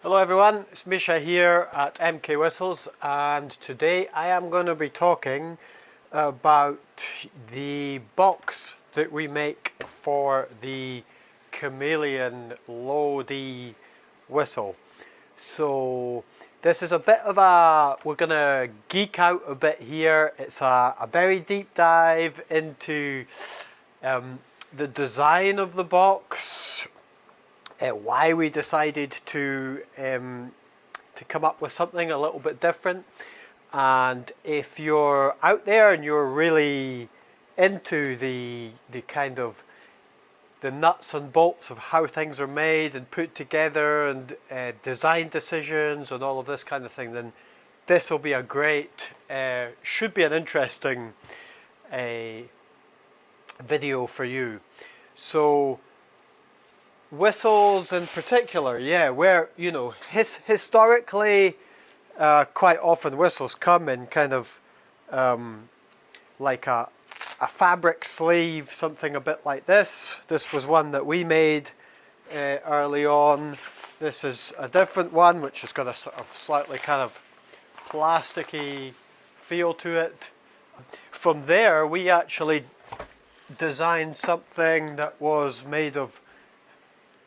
Hello everyone, it's Misha here at MK Whistles, and today I am going to be talking about the box that we make for the Chameleon Low D whistle. So this is a bit of we're going to geek out a bit here. It's a very deep dive into the design of the box, why we decided to come up with something a little bit different. And if you're out there and you're really into the kind of the nuts and bolts of how things are made and put together and design decisions and all of this kind of thing, then this will be a great, should be an interesting video for you. So whistles in particular, where, you know, historically, quite often whistles come in kind of like a fabric sleeve, something a bit like this. This was one that we made early on. This is a different one, which has got a sort of slightly kind of plasticky feel to it. From there, we actually designed something that was made of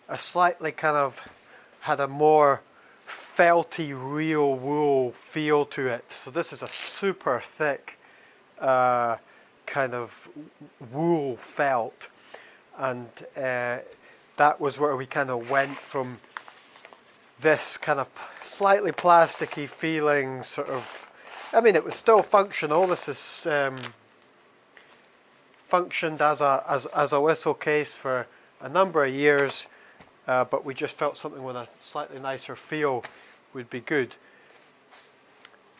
a slightly kind of, had a more felty real wool feel to it. So this is a super thick kind of wool felt, and that was where we kind of went from this kind of slightly plasticky feeling sort of, I mean, it was still functional. This is functioned as a whistle case for a number of years. But we just felt something with a slightly nicer feel would be good.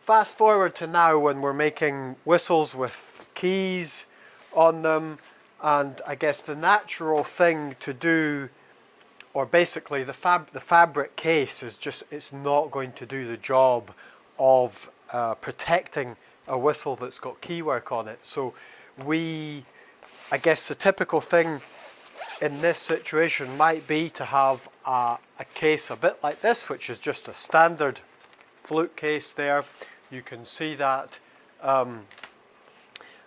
Fast forward to now when we're making whistles with keys on them, and I guess the natural thing to do, or basically the fabric case is just, it's not going to do the job of protecting a whistle that's got keywork on it. So I guess the typical thing in this situation might be to have a case a bit like this, which is just a standard flute case there. You can see that, and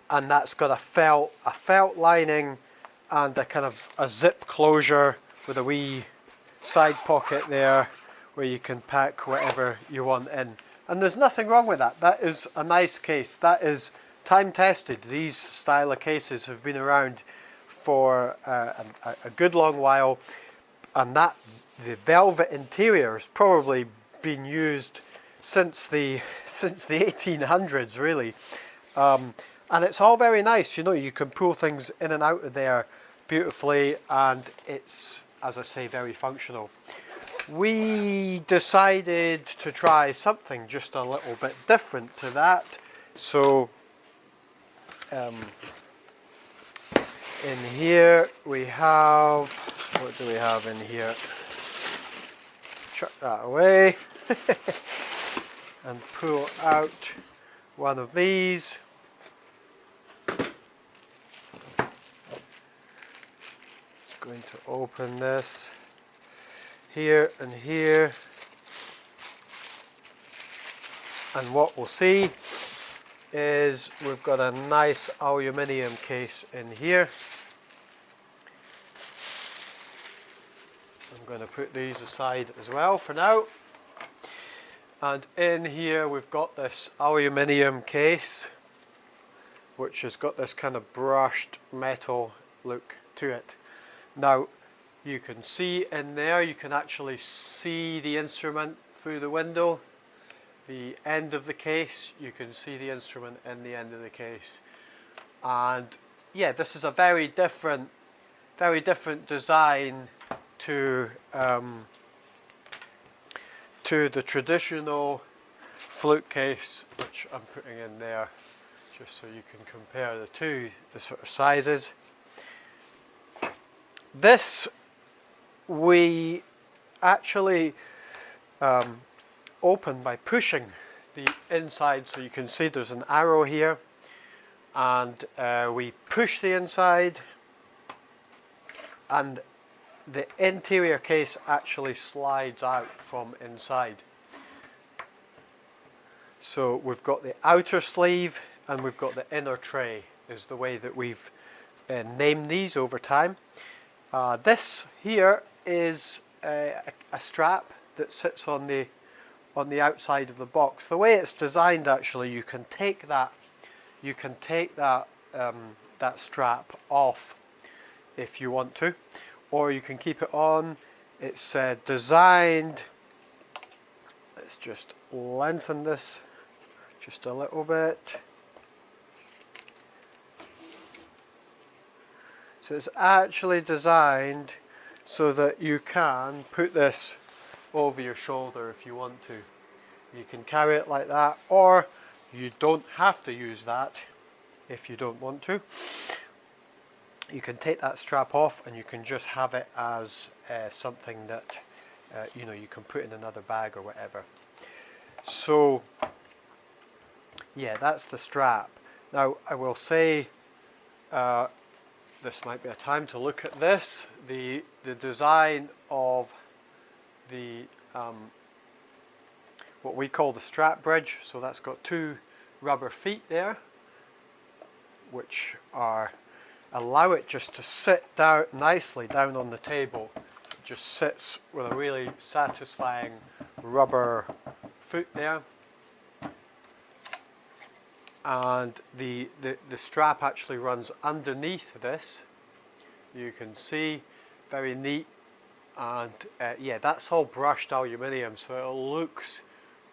that's got a felt lining and a kind of a zip closure with a wee side pocket there where you can pack whatever you want in. And there's nothing wrong with that. That is a nice case. That is time tested. These style of cases have been around for a good long while, and that the velvet interior has probably been used since the 1800s, really, and it's all very nice. You know, you can pull things in and out of there beautifully, and it's, as I say, very functional. We decided to try something just a little bit different to that, so in here we have, what do we have in here? Chuck that away and pull out one of these. Just going to open this here and here, and what we'll see is we've got a nice aluminium case in here. I'm going to put these aside as well for now. And in here we've got this aluminium case, which has got this kind of brushed metal look to it. Now you can see in there, you can actually see the instrument through the window. The end of the case, you can see the instrument in the end of the case. And yeah, this is a very different design to the traditional flute case, which I'm putting in there just so you can compare the sort of sizes. This we actually open by pushing the inside, so you can see there's an arrow here, and we push the inside, and the interior case actually slides out from inside. So we've got the outer sleeve and we've got the inner tray, is the way that we've named these over time. This here is a strap that sits on the outside of the box. The way it's designed, actually, you can take that that strap off if you want to, or you can keep it on. It's designed. Let's just lengthen this just a little bit. So it's actually designed so that you can put this over your shoulder if you want to. You can carry it like that, or you don't have to use that if you don't want to. You can take that strap off and you can just have it as something that you know, you can put in another bag or whatever. So yeah, that's the strap. Now I will say this might be a time to look at this. The design of the what we call the strap bridge. So that's got two rubber feet there, which allow it just to sit down nicely down on the table. It just sits with a really satisfying rubber foot there. And the strap actually runs underneath this. You can see, very neat. And yeah, that's all brushed aluminium, so it looks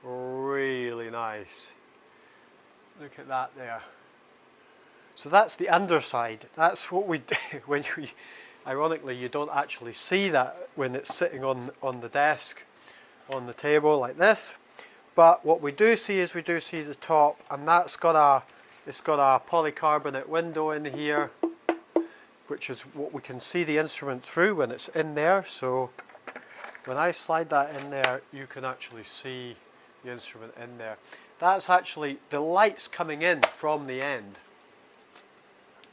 really nice. Look at that there. So that's the underside. That's what we do when you, ironically, you don't actually see that when it's sitting on the desk, on the table like this. But what we do see is we do see the top, and it's got a polycarbonate window in here, which is what we can see the instrument through when it's in there. So when I slide that in there, you can actually see the instrument in there. That's actually the lights coming in from the end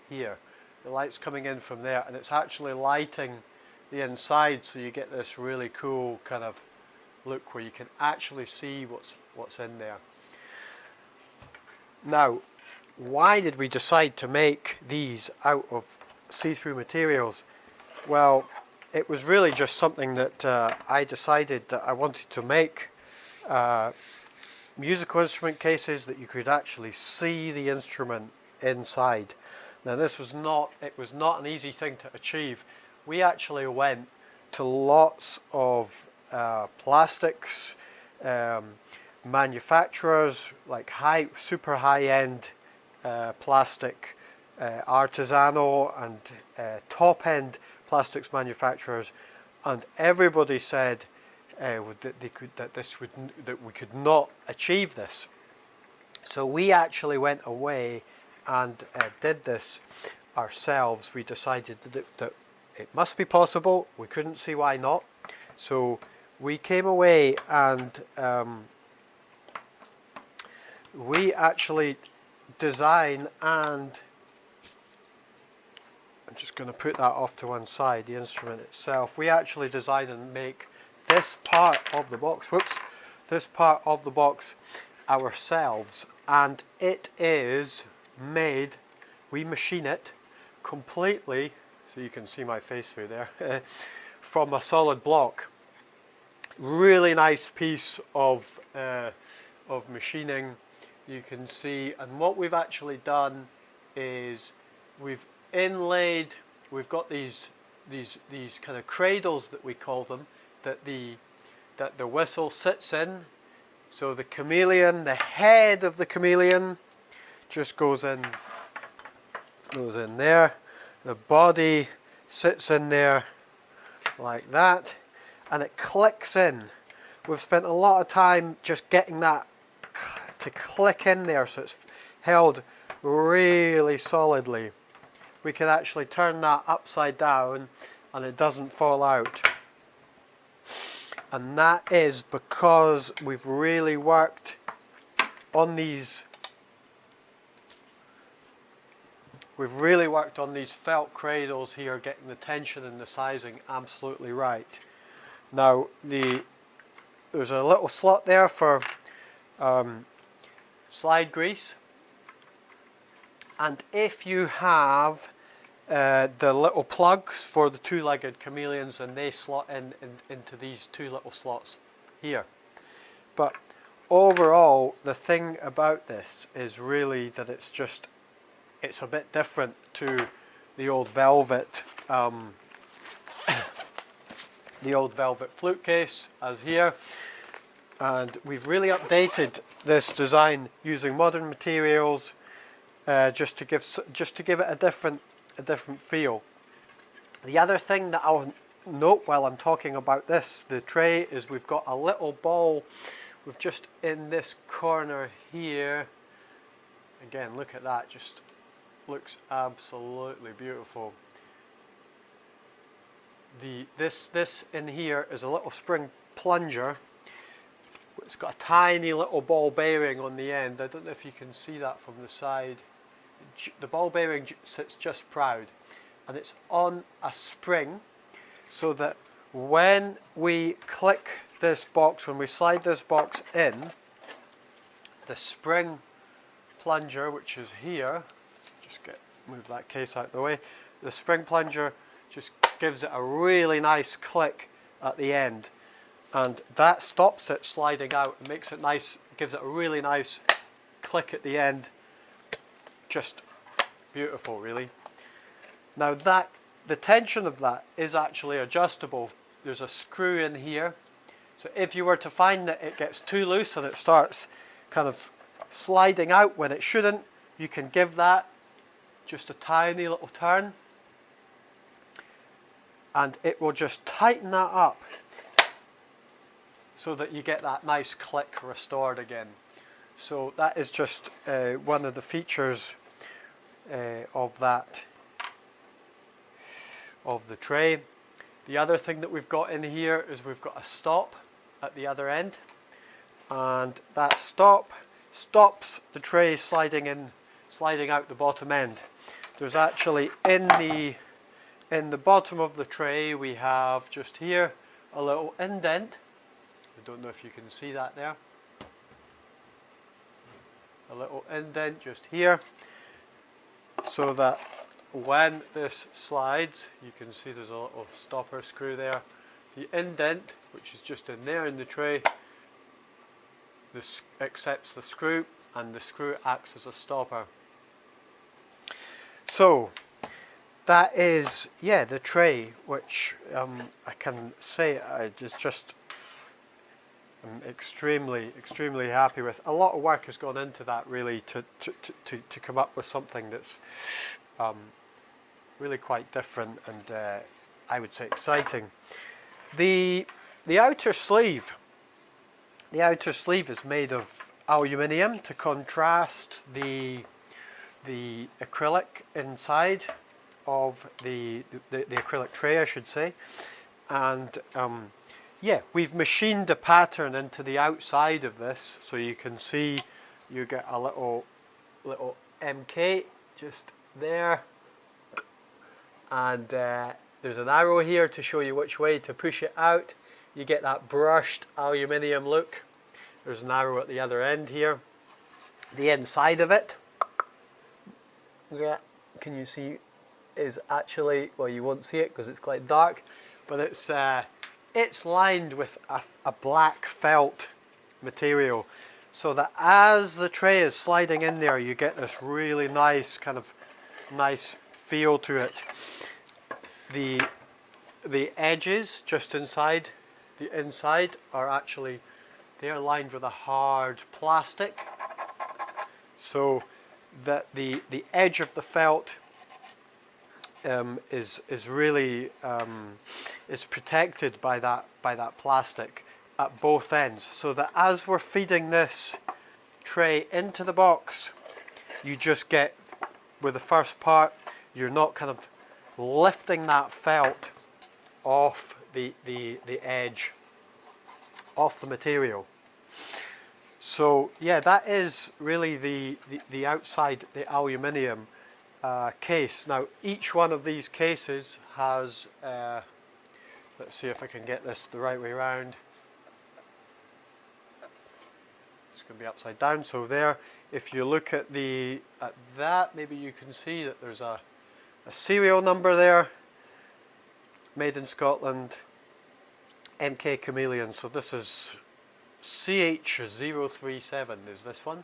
here. The light's coming in from there, and it's actually lighting the inside, so you get this really cool kind of look where you can actually see what's in there. Now, why did we decide to make these out of see-through materials? Well, it was really just something that I decided that I wanted to make musical instrument cases that you could actually see the instrument inside. Now, it was not an easy thing to achieve. We actually went to lots of plastics manufacturers, like super high-end plastic artisanal and top-end plastics manufacturers, and everybody said that we could not achieve this. So we actually went away and did this ourselves. We decided that it must be possible. We couldn't see why not. So we came away and we actually design, and I'm just going to put that off to one side, the instrument itself. We actually design and make this part of the box, this part of the box ourselves, and it is made, we machine it completely, so you can see my face through there, from a solid block. Really nice piece of machining, you can see. And what we've actually done is we've inlaid, we've got these kind of cradles that we call them, that the whistle sits in. So the chameleon, the head of the chameleon just goes in there. The body sits in there like that, and it clicks in. We've spent a lot of time just getting that to click in there, so it's held really solidly. We can actually turn that upside down and it doesn't fall out. And that is because we've really worked on these we've really worked on these felt cradles here, getting the tension and the sizing absolutely right. Now there's a little slot there for slide grease, and if you have the little plugs for the two-legged chameleons, and they slot into these two little slots here. But overall, the thing about this is really that it's a bit different to the old velvet flute case as here, and we've really updated this design using modern materials, just to give it a different feel. The other thing that I'll note while I'm talking about the tray, is we've got a little ball. We've just in this corner here. Again, look at that, just looks absolutely beautiful. This in here is a little spring plunger. It's got a tiny little ball bearing on the end. I don't know if you can see that from the side. The ball bearing sits just proud, and it's on a spring, so that when we click this box, when we slide this box in, the spring plunger, which is here, move that case out of the way, the spring plunger just gives it a really nice click at the end, and that stops it sliding out and makes it nice, gives it a really nice click at the end. Just beautiful, really. Now the tension of that is actually adjustable. There's a screw in here, so if you were to find that it gets too loose and it starts kind of sliding out when it shouldn't, you can give that just a tiny little turn, and it will just tighten that up so that you get that nice click restored again. So that is just one of the features of the tray. The other thing that we've got in here is we've got a stop at the other end, and that stop stops the tray sliding out the bottom end. There's actually in the bottom of the tray, we have just here a little indent. I don't know if you can see that there. A little indent just here, so that when this slides, you can see there's a little stopper screw there. The indent, which is just in there in the tray, this accepts the screw, and the screw acts as a stopper. So that is, the tray, which I can say I'm extremely happy with. A lot of work has gone into that, really, to come up with something that's really quite different and I would say exciting. The outer sleeve is made of aluminium to contrast the acrylic inside of the acrylic tray, I should say, and we've machined a pattern into the outside of this, so you can see you get a little MK just there, and there's an arrow here to show you which way to push it out. You get that brushed aluminium look. There's an arrow at the other end here. The inside of it, can you see, is actually, well, you won't see it because it's quite dark, but it's lined with a black felt material, so that as the tray is sliding in there, you get this really nice nice feel to it. The edges just inside the inside are actually, they're lined with a hard plastic, so that the edge of the felt is really is protected by that plastic at both ends, so that as we're feeding this tray into the box, you just get, with the first part, you're not kind of lifting that felt off the edge, off the material. So that is really the outside, the aluminium. case. Now each one of these cases has, let's see if I can get this the right way around. It's going to be upside down, so there, if you look at that, maybe you can see that there's a serial number there, made in Scotland, MK Chameleon. So this is CH037 is this one.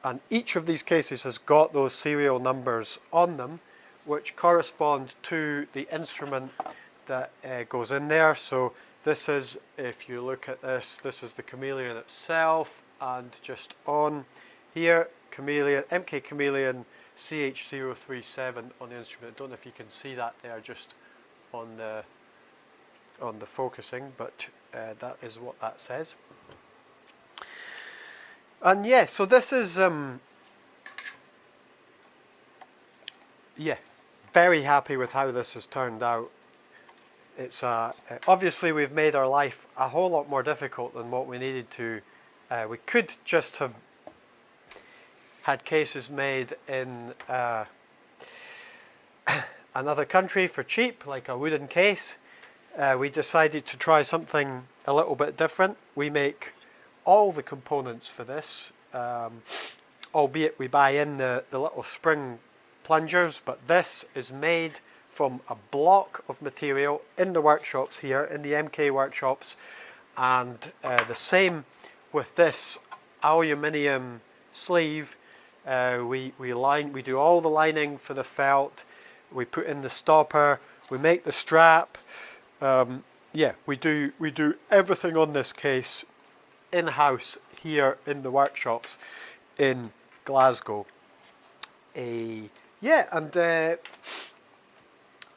And each of these cases has got those serial numbers on them, which correspond to the instrument that goes in there. So this is, if you look at this is the Chameleon itself, and just on here, Chameleon, MK Chameleon CH037 on the instrument. I don't know if you can see that there just on the focusing, but that is what that says. And yeah, so this is yeah, very happy with how this has turned out. It's obviously we've made our life a whole lot more difficult than what we needed to. We could just have had cases made in another country for cheap, like a wooden case. We decided to try something a little bit different. We make all the components for this, albeit we buy in the little spring plungers, but this is made from a block of material in the workshops here, in the MK workshops, and the same with this aluminium sleeve. We do all the lining for the felt, we put in the stopper, we make the strap. Yeah, we do everything on this case in-house here in the workshops in Glasgow. Yeah, and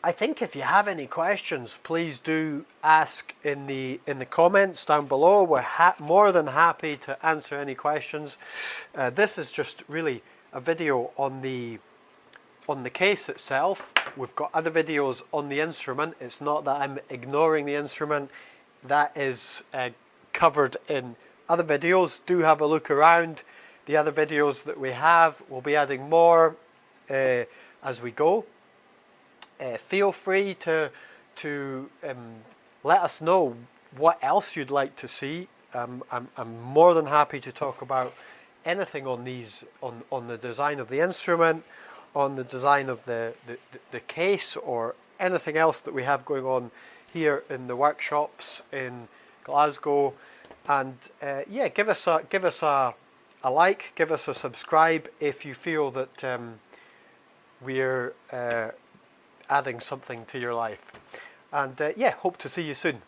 I think if you have any questions, please do ask in the comments down below. We're more than happy to answer any questions. This is just really a video on the case itself. We've got other videos on the instrument. It's not that I'm ignoring the instrument. That is covered in other videos. Do have a look around the other videos that we have. We'll be adding more as we go. Feel free to let us know what else you'd like to see. I'm more than happy to talk about anything on these, on the design of the instrument, on the design of the case, or anything else that we have going on here in the workshops in Glasgow. And yeah, give us a like, give us a subscribe if you feel that we're adding something to your life. And yeah, hope to see you soon.